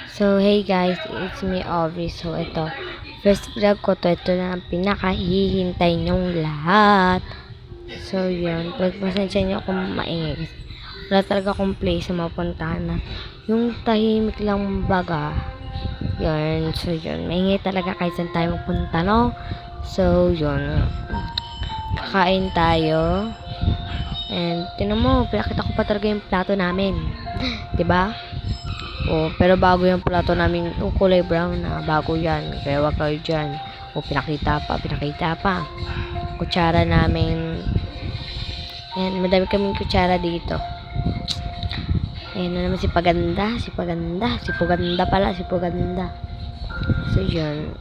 So, hey guys, it's me, Aubrey. So, ito, first vlog ko to. Ito na ang pinakahihintay nyong lahat. So, yun. Pagpasensya nyo kung maingay. Wala talaga akong place na mapuntahan na. Yung tahimik lang baga. Yun. So, yun. Maingay talaga kahit saan tayo magpunta, no? So, yun. Kakain tayo. And, tinan mo, pinakita ko pa talaga yung plato namin. 'Di ba? Oh, pero bago yung plato namin, yung kulay brown na, bago yan. Kaya wag kayo dyan. O, pinakita pa. Kutsara namin. Ayan, madami kaming kutsara dito. Ayan na naman si Paganda. Si Puganda pala. So, yun.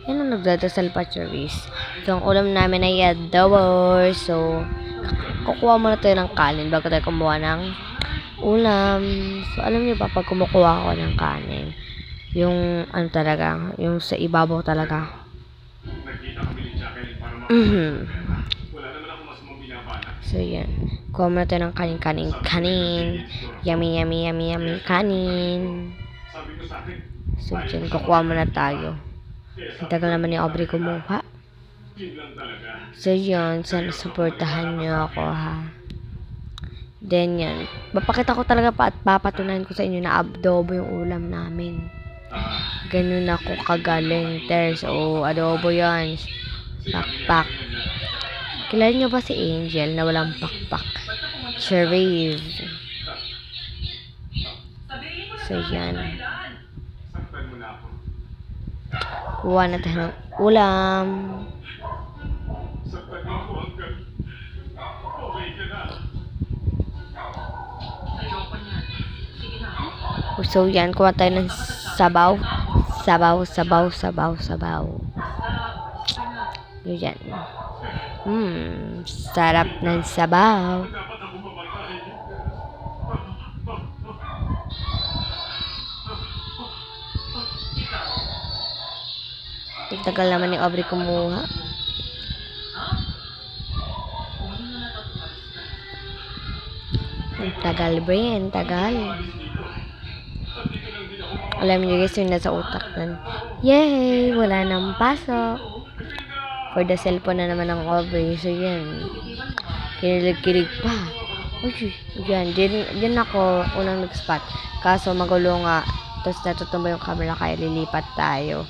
Ayan ang nagdadasal pa, Charis. So, ang ulam namin ay adobo. So, kukuha muna tayo ng kanin bago tayo kumuha ng ulam. So, alam niyo ba, pag kumukuha ako ng kanin, yung, ano talaga, yung sa ibabaw talaga. So, yan. Kuha muna tayo ng kanin. Yummy, kanin. So, dyan, kukuha muna tayo. Ang tagal naman ni Aubrey kumuha. So, yun. Sana supportahan niyo ako, ha. Then, yan. Papakita ko talaga pa at papatunayan ko sa inyo na adobo yung ulam namin. Ganun ako kagaling, Ters. O, adobo yan. Pakpak. Kilala nyo ba si Angel na walang pakpak? Cherise. So, yan. Kuha na tayo ng ulam. So, yan. Kuha tayo ng sabaw. Yan. Sarap ng sabaw. Tagal naman ni Aubrey kumuha. Tagal, Brian. Tagal. Alam niyo guys, yung nasa utak nun. Yay! Wala nang pasok. For the cellphone na naman ng Aubrey. So, yan. Kinilig pa. Uy, yan. Diyan ako unang nag-spot. Kaso, magulo nga. Tapos, natutumba yung camera kaya lilipat tayo.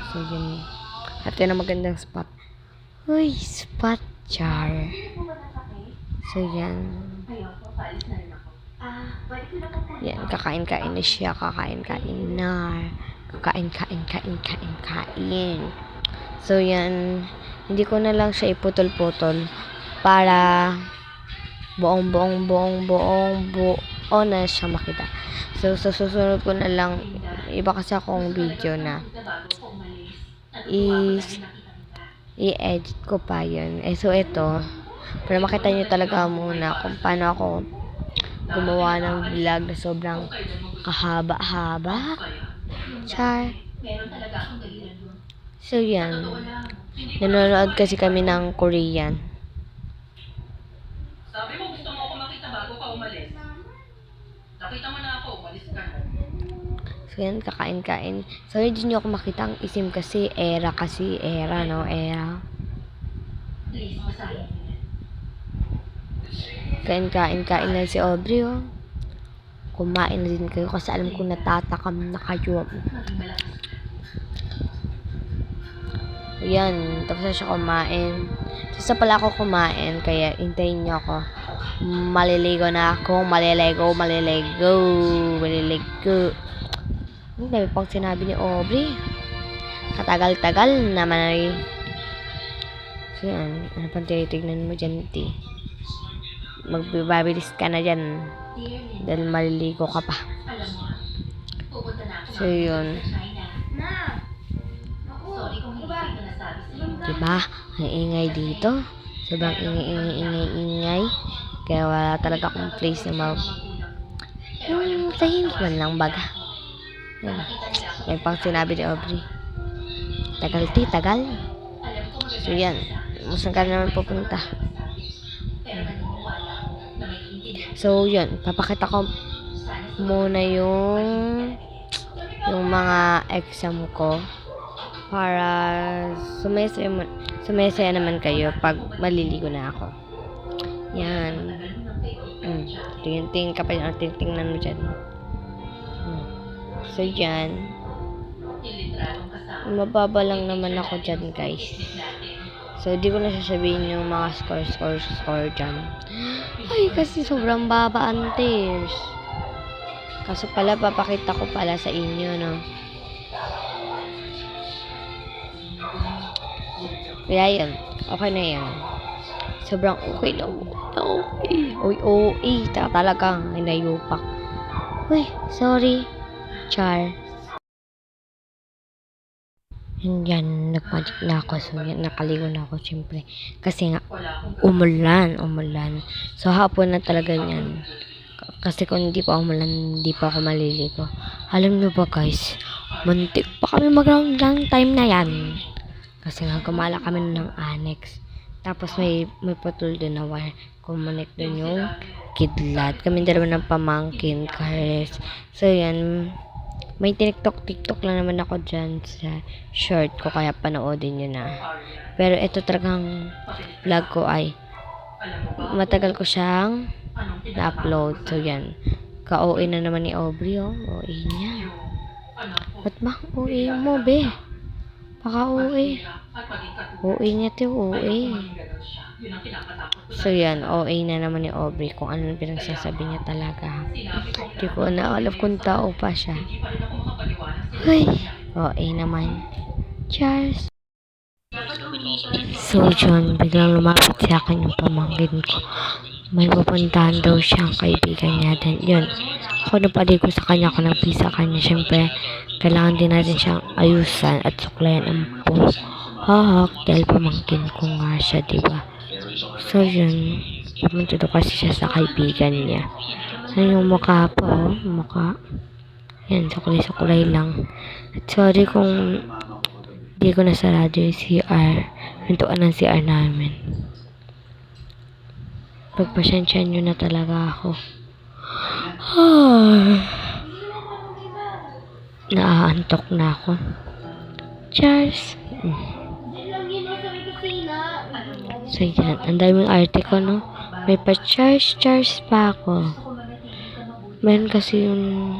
So, yun. At yun ang magandang spot. Uy, spot char. So, yan. Yan, kakain-kain na siya. Kakain. So, yan. Hindi ko na lang siya iputol-putol para buong na siya makita. So, sa susunod ko na lang, iba kasi akong video na i-edit ko pa yun. So, ito, para makita nyo talaga muna kung paano ako gumawa ng vlog na sobrang kahaba-haba. Char. So, yan. Nanonood kasi kami ng Korean. Sabi mo, gusto mo ako makita bago ka umalis. Nakita mo na ako, umalis ka na. So, yan, kakain-kain. So, hindi nyo ako makita ang isim kasi, era, no? Era. Kain na si Aubrey, oh. Kumain na din kayo kasi alam ko natatakam na kayo. Yan, tapos na siya kumain. Tapos na pala ako kumain, kaya hintayin niyo ako. Maliligo na ako, maliligo. Ang dami pang sinabi ni Aubrey. Katagal-tagal naman ay. So yan, ano pang tinitignan mo dyan, T? Magbibabilis ka na dyan. Dahil maliligo ka pa. So yun. Diba? Ang ingay dito. Sobrang ingay. Kaya wala talaga akong place na yung tahimik man lang baga. Yan. Yan pang sinabi ni Aubrey. Tagal. So yan. Saan ka naman pupunta? So yun. Papakita ko muna yung mga exam ko para sumasaya naman kayo pag maliligo na ako. Yan. Tingin-tingin ka pa yun. Tingnan mo dyan. So, yan. Mababa lang naman ako dyan, guys. So, di ko na sasabihin yung mga score dyan. Ay, kasi sobrang baba ang tears. Kaso pala, papakita ko pala sa inyo, no? Kaya yun. Okay na yan. Sobrang okay lang. Okay. Uy, talaga. Ay, nayupak. Uy, sorry. Char. Yan, nagmagic na ako. So, yan, nakaligo na ako, syempre. Kasi nga, umulan. So, hapon na talaga yan. Kasi kung hindi pa umulan, hindi pa ako maliligo. Alam nyo ba, guys? Muntik pa kami mag-round ng time na yan. Kasi nga, gumala kami ng annex. Tapos, may putol din na wire. Kumunik din yung kidlat. Kami dalawa ng pamangkin, guys. So, yan. May TikTok lang naman ako dyan sa short ko, kaya panoodin nyo na. Pero ito talagang vlog ko ay matagal ko siyang na-upload. So, yan. Ka-OA na naman ni Aubrey, oh. OA niya. Ba't ba OA mo, be? Baka OA. OA niya, to, OA. So, yan. OA na naman ni Aubrey kung ano pinagsasabi niya talaga. Hindi ko na alam kung tao pa siya. Ay, OA naman. Cheers! So, John, biglang lumapit sa akin yung pamangkin ko. May pupuntahan daw siyang kaibigan niya. Then, yun. Ako napaligo sa kanya, ako nagpisa kanya. Siyempre, kailangan din natin siyang ayusan at suklayan ang hahak dahil pamangkin ko nga siya, diba? So, yun. Pumunta daw kasi siya sa kaibigan niya. Ano yung mukha po, oh? Mukha. Yan, sukulay-sukulay lang. At sorry kung di ko nasarado yung CR. Pintuan ng CR namin. Pagpasyensyahan nyo na talaga ako. Naaantok na ako. Cheers! So, yan. Ang daming arte ko, no? May pa-charge pa ako. Meron kasi yung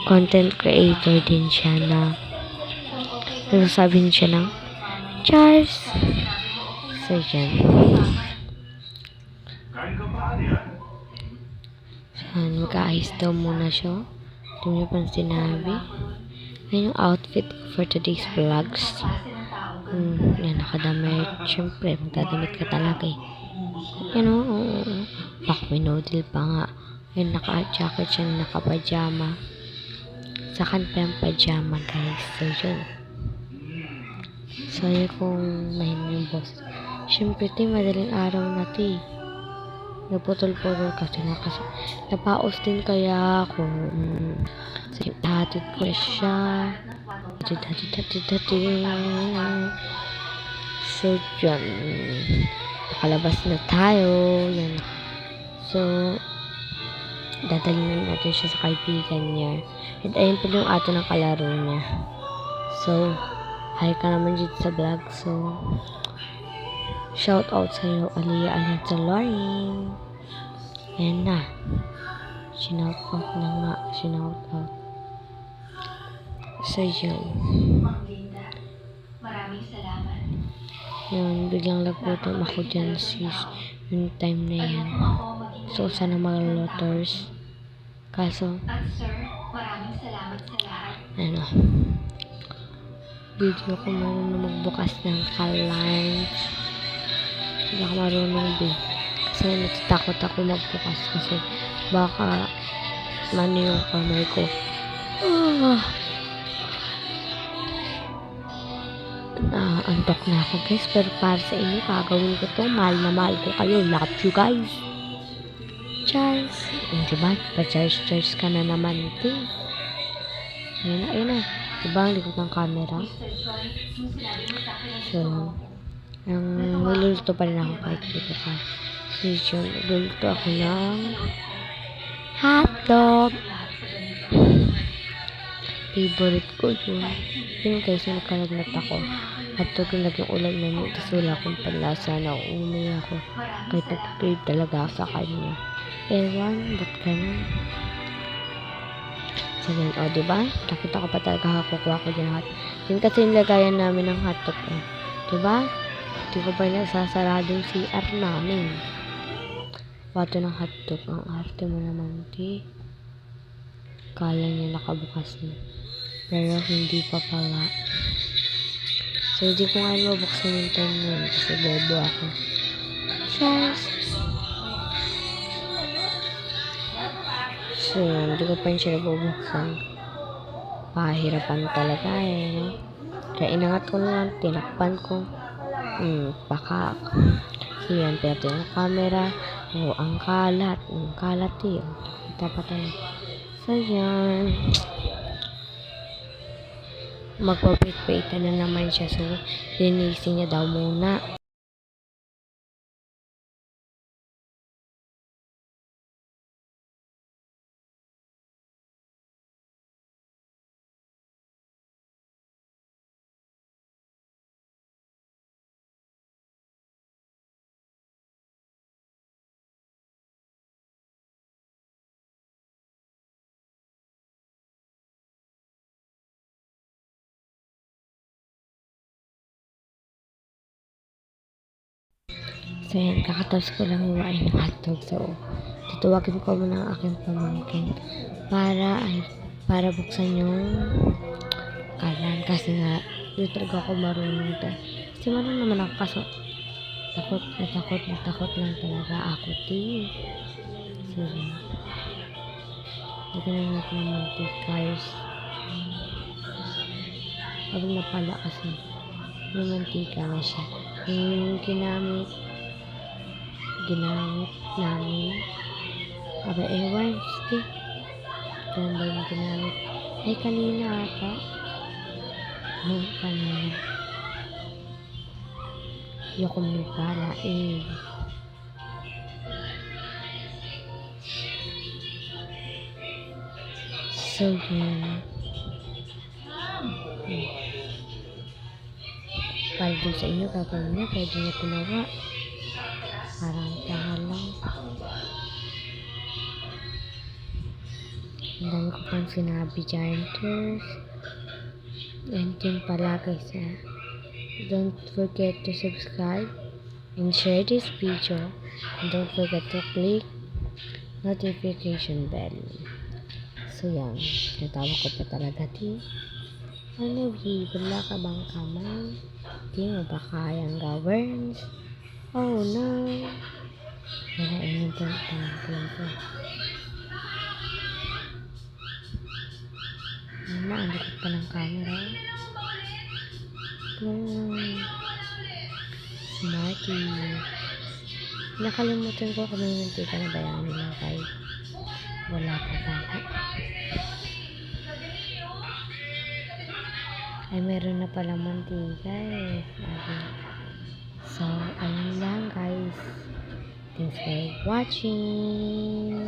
content creator din siya na nagsasabi siya ng Charles. So, yan. Yan, mag-aayos daw muna siya. Hindi niyo pa sinabi. Yan yung outfit for today's vlogs. Yan, nakadamit. Siyempre, magdadamit ka talaga eh. Yan o. Bak, may noodle pa nga. Yan, naka-jacket siya, naka-pajama. Sakan pa yung pajama, guys. So, yun. Sorry kung mahin yung boss. Siyempre, madaling araw na ito eh. Naputol-putol kasi napaos din kaya ako. So, hatid ko siya. So, yun. Nakalabas na tayo. Yan. So, dadalhin natin siya sa kaibigan niya. At ayun pa yung ato ng kalaro niya. So, hi ka naman dito sa vlog. So, shout out sa'yo, Aliyah Alenta Loring. Ayan na. Shinout out na nga. Shinout out. So, yun. Maraming salamat. Yun, biglang nagputom ako dyan sis. Yung time na yan. So, sana mga loters. Kaso, At sir, maraming salamat sa lahat. ano, video ko marunong magbukas ng ka-lunch. Hindi ako marunong din. Kasi natatakot ako magbukas kasi baka mano yung kamay ko. Antok na ako guys, pero para sa inyo gagawin ko to. Mahal na mahal ko kayo. Love you guys. Charles. Diba? Pa-charge ka na naman ito. Ayun na. Diba ang likod ng camera? So, niluluto pa rin ako kahit dito ka. So, yun, niluluto ako ng Hotdog! Favorite ko yun. Yun guys, yung nakalagnat ako. Hotdog yung naging ulam namin. Tapos wala akong panlasa na umuwi ako. Kahit nag-crave talaga ako sa kanya. Ewan, ba't ganun? So yun, o diba? Nakita ko pa talaga kukuha ko dyan hot. Yun kasi yung lagayan namin ng hotdog. Diba? Hindi ko pa nasasarado yung CR namin. Wato ng hotdog. Ang arte mo naman, di. Kala niya nakabukas na. Pero hindi pa pala. So, hindi ko nga mabuksan yung time na yun. Kasi bobo ako. Cheers! So, hindi ko pa yun siya nabubuksan. Pahirapan talaga eh, no? Kaya inangat ko na lang, tinakpan ko. Pakak. So, yan, pinatay ng camera. Oh, ang kalat. Ang kalat eh. Dapat tayo. So, yan. Magpapit-pita na naman siya. So, linisin niya daw muna. So, yan. Kakatapos ko lang iwain ng hotdog. So, tutuwagin ko muna ang aking pamangkin para buksan yung kalan. Kasi nga, hindi talaga ako marunong. Kasi marunong naman ako. Kaso, takot lang talaga ako. So, yan. Lagyan na natin ng mantika. Huwag na pala kasi may mantika na siya. Yung ginamit namin. Aba, ewan, sige. Ganun ba yung ginamit? Ay, kanina ata. Kanina. Ayoko may pala, eh. So, yun. Para dun sa inyo, gagawin niya, pwede niya pinawa. Parang tanga lang. Ang dami ko pang sinabi, Gianters. And yun pala guys, don't forget to subscribe and share this video. And don't forget to click notification bell. So yan, natawa ko pa talaga di. Ano di, wala ka bang kamay? Di mo ba kayang gawin? Oh no. Wala yung po. Ang likod pa ng camera. Smarty. Nakalimutan ko kung may mantika na bayanin lang kahit wala pa pala. Ay, meron na pala mantika eh. So, ayun lang guys. Thanks for watching.